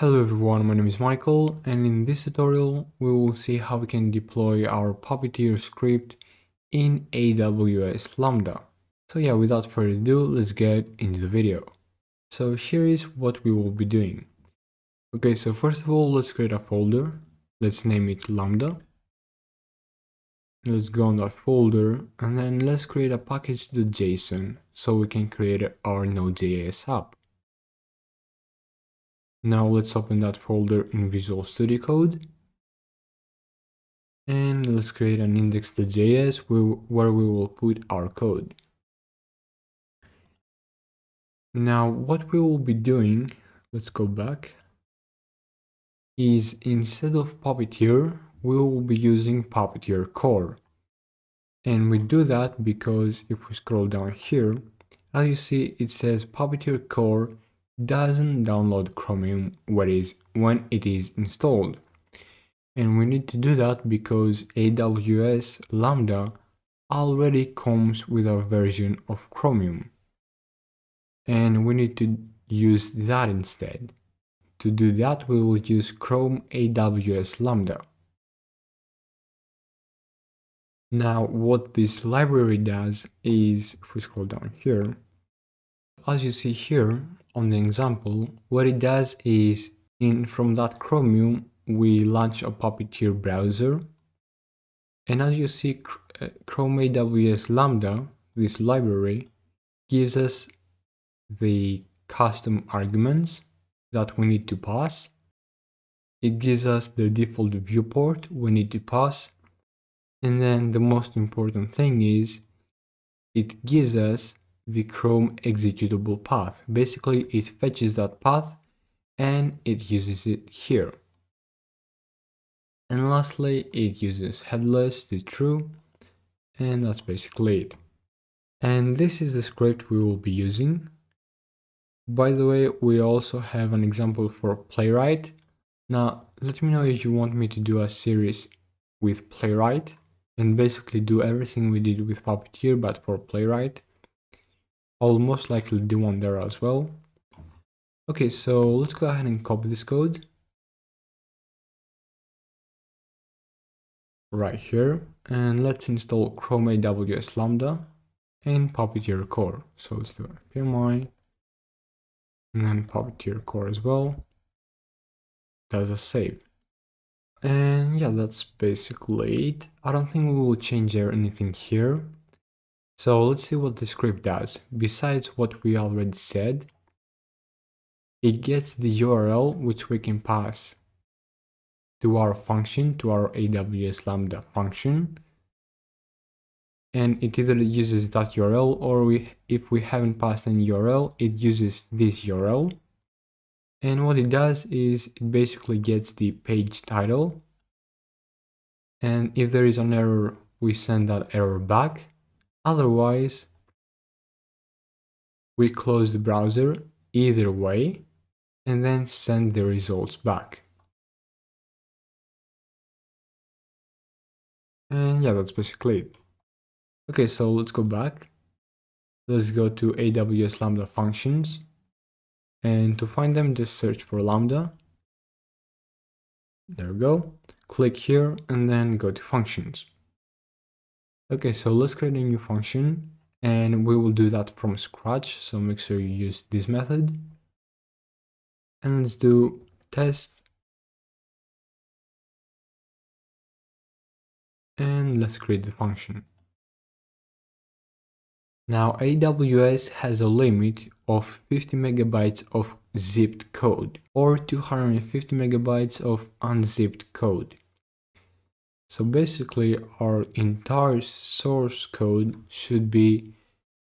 Hello everyone, my name is Michael, and in this tutorial we will see how we can deploy our Puppeteer script in AWS Lambda. So yeah, without further ado, let's get into the video. So here is what we will be doing. Okay, so first of all, let's create a folder. Let's name it Lambda. Let's go on that folder and then let's create a package.json so we can create our Nodejs app. Now let's open that folder in Visual Studio Code. And let's create an index.js where we will put our code. Now what we will be doing, let's go back, is instead of Puppeteer, we will be using Puppeteer core. And we do that because if we scroll down here, as you see, it says Puppeteer core doesn't download Chromium when it is installed. And we need to do that because AWS Lambda already comes with a version of Chromium. And we need to use that instead. To do that, we will use Chrome AWS Lambda. Now, what this library does is, if we scroll down here, as you see here on the example, what it does is from that Chromium, we launch a Puppeteer browser. And as you see, Chrome AWS Lambda, this library, gives us the custom arguments that we need to pass. It gives us the default viewport we need to pass. And then the most important thing is it gives us the Chrome executable path. Basically, it fetches that path and it uses it here. And lastly, it uses headless to true, and that's basically it. And this is the script we will be using. By the way, we also have an example for Playwright. Now, let me know if you want me to do a series with Playwright and basically do everything we did with Puppeteer but for Playwright. I'll most likely do one there as well. Okay, so let's go ahead and copy this code right here, and let's install Chrome AWS Lambda and Puppeteer core. So let's do PMI and then Puppeteer core as well. That's a save. And yeah, that's basically it. I don't think we will change anything here. So let's see what the script does. Besides what we already said, it gets the URL which we can pass to our function, to our AWS Lambda function. And it either uses that URL or if we haven't passed any URL, it uses this URL. And what it does is it basically gets the page title. And if there is an error, we send that error back. Otherwise, we close the browser either way and then send the results back. And yeah, that's basically it. Okay, so let's go back. Let's go to AWS Lambda functions. And to find them, just search for Lambda. There we go. Click here and then go to functions. Okay, so let's create a new function and we will do that from scratch. So make sure you use this method. And let's do test. And let's create the function. Now AWS has a limit of 50 megabytes of zipped code or 250 megabytes of unzipped code. So basically our entire source code should be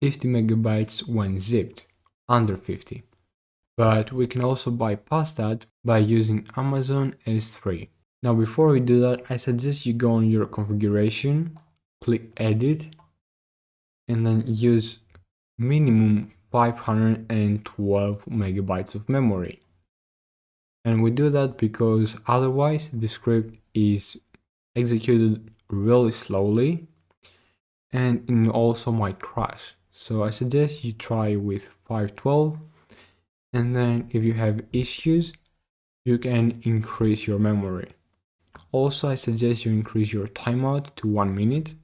50 megabytes when zipped, under 50. But we can also bypass that by using Amazon S3. Now before we do that, I suggest you go on your configuration, click edit, and then use minimum 512 megabytes of memory. And we do that because otherwise the script is executed really slowly and it also might crash. So I suggest you try with 512, and then if you have issues, you can increase your memory. Also, I suggest you increase your timeout to 1 minute.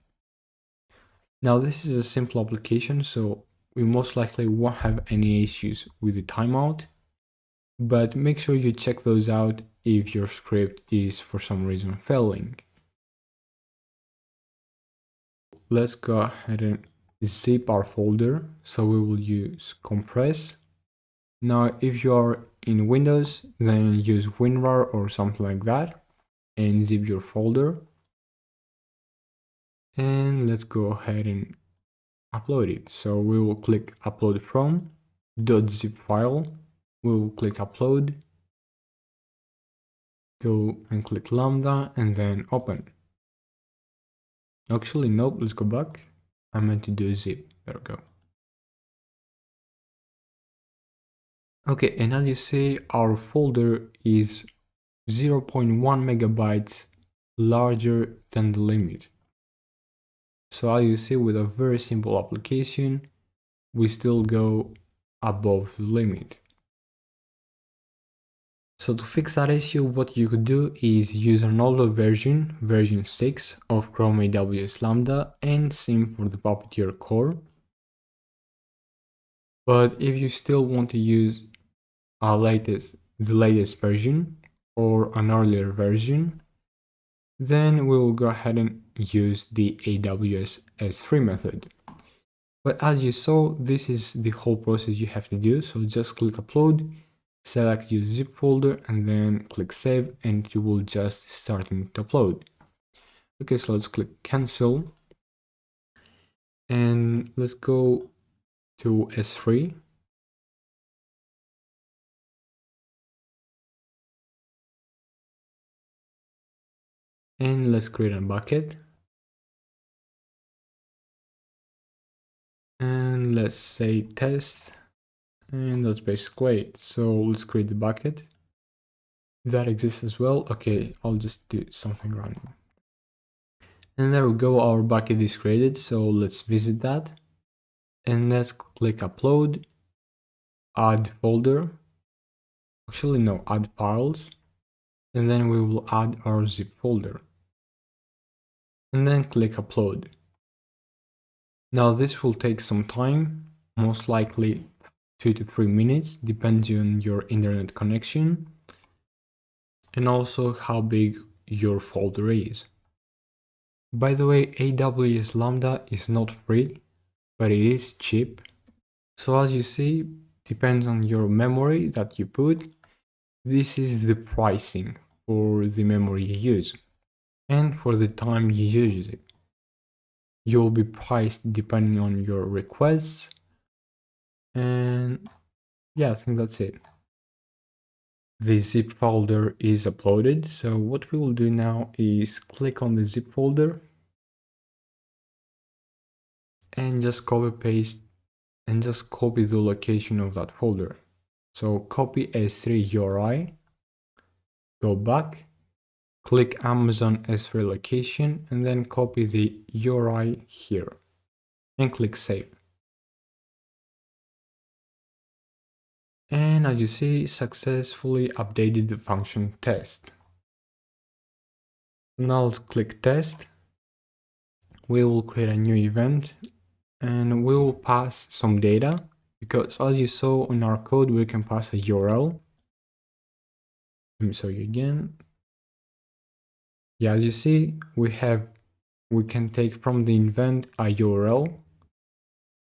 Now, this is a simple application, so we most likely won't have any issues with the timeout, but make sure you check those out if your script is for some reason failing. Let's go ahead and zip our folder. So we will use compress. Now, if you are in Windows, then use WinRAR or something like that and zip your folder. And let's go ahead and upload it. So we will click upload from .zip file. We will click upload, go and click Lambda and then open. Actually, nope, let's go back. I meant to do zip. There we go. Okay, and as you see, our folder is 0.1 megabytes larger than the limit. So as you see, with a very simple application, we still go above the limit. So to fix that issue, what you could do is use an older version, version 6 of Chrome AWS Lambda, and same for the Puppeteer core. But if you still want to use the latest version or an earlier version, then we will go ahead and use the AWS S3 method. But as you saw, this is the whole process you have to do. So just click upload, select your zip folder, and then click save, and it will just start to upload. Okay, so let's click cancel. And let's go to S3. And let's create a bucket. And let's say test. And that's basically it. So let's create the bucket. That exists as well. Okay, I'll just do something random. And there we go, our bucket is created. So let's visit that. And let's click upload, add folder. Actually, no, add files. And then we will add our zip folder. And then click upload. Now this will take some time, most likely 2 to 3 minutes, depending on your internet connection and also how big your folder is. By the way, AWS Lambda is not free, but it is cheap. So as you see, depends on your memory that you put. This is the pricing for the memory you use and for the time you use it. You'll be priced depending on your requests. And yeah, I think that's it. The zip folder is uploaded. So what we will do now is click on the zip folder and just copy paste and just copy the location of that folder. So copy S3 URI, go back, click Amazon S3 location, and then copy the URI here and click save. And as you see, successfully updated the function test. Now let's click test. We will create a new event and we will pass some data because as you saw in our code, we can pass a URL. Let me show you again. Yeah, as you see, we can take from the event a URL.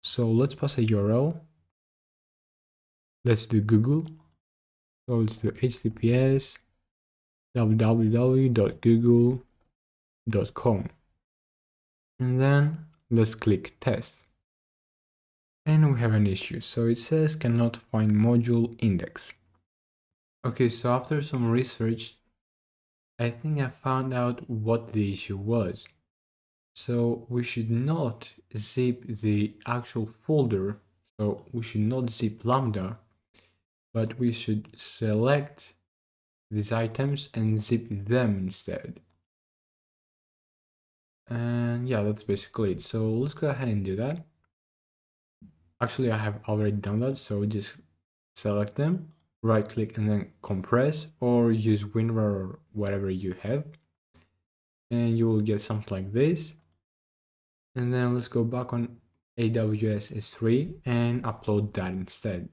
So let's pass a URL. Let's do Google. So let's do https www.google.com. And then let's click test. And we have an issue. So it says cannot find module index. Okay, so after some research, I think I found out what the issue was. So we should not zip the actual folder. So we should not zip Lambda, but we should select these items and zip them instead. And yeah, that's basically it. So let's go ahead and do that. Actually, I have already done that. So just select them right click and then compress, or use WinRAR or whatever you have, and you will get something like this. And then let's go back on AWS S3 and upload that instead.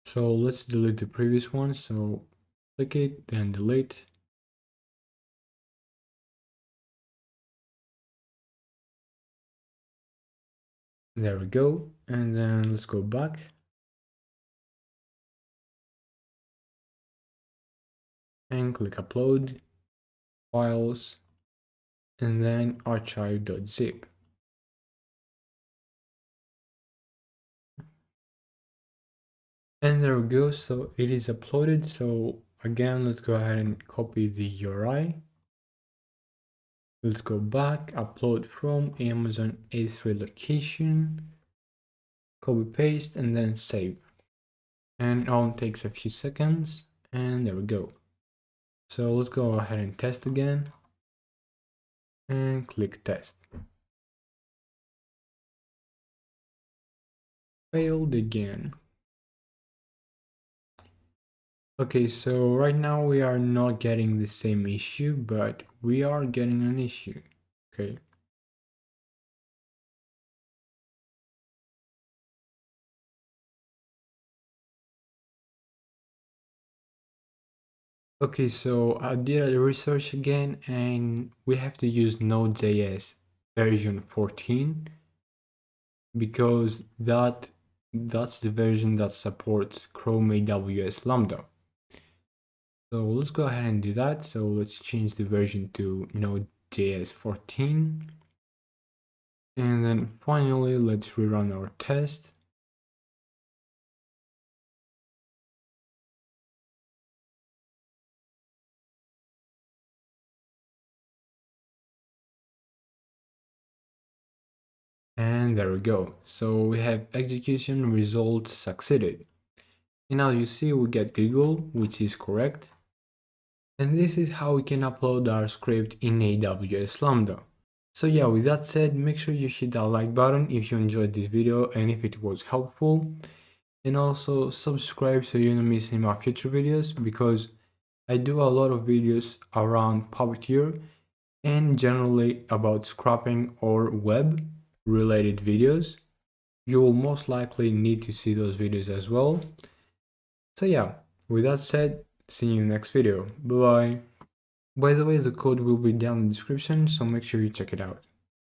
So let's delete the previous one. So click it, then delete. There we go. And then let's go back. And click upload, files, and then archive.zip. And there we go. So it is uploaded. So again, let's go ahead and copy the URI. Let's go back, upload from Amazon S3 location, copy paste, and then save. And it only takes a few seconds, and there we go. So let's go ahead and test again, and click test. Failed again. Okay, so right now we are not getting the same issue, but we are getting an issue. Okay. Okay, so I did a research again, and we have to use Node.js version 14 because that's the version that supports Chrome AWS Lambda. So let's go ahead and do that. So let's change the version to Node.js 14. And then finally, let's rerun our test. And there we go. So we have execution result succeeded. And now you see we get Google, which is correct. And this is how we can upload our script in AWS Lambda. So yeah, with that said, make sure you hit that like button if you enjoyed this video and if it was helpful. And also subscribe so you don't miss any of my future videos, because I do a lot of videos around Puppeteer and generally about scrapping or web related videos. You will most likely need to see those videos as well. So yeah, with that said, see you in the next video. Bye bye. By the way, the code will be down in the description, so make sure you check it out.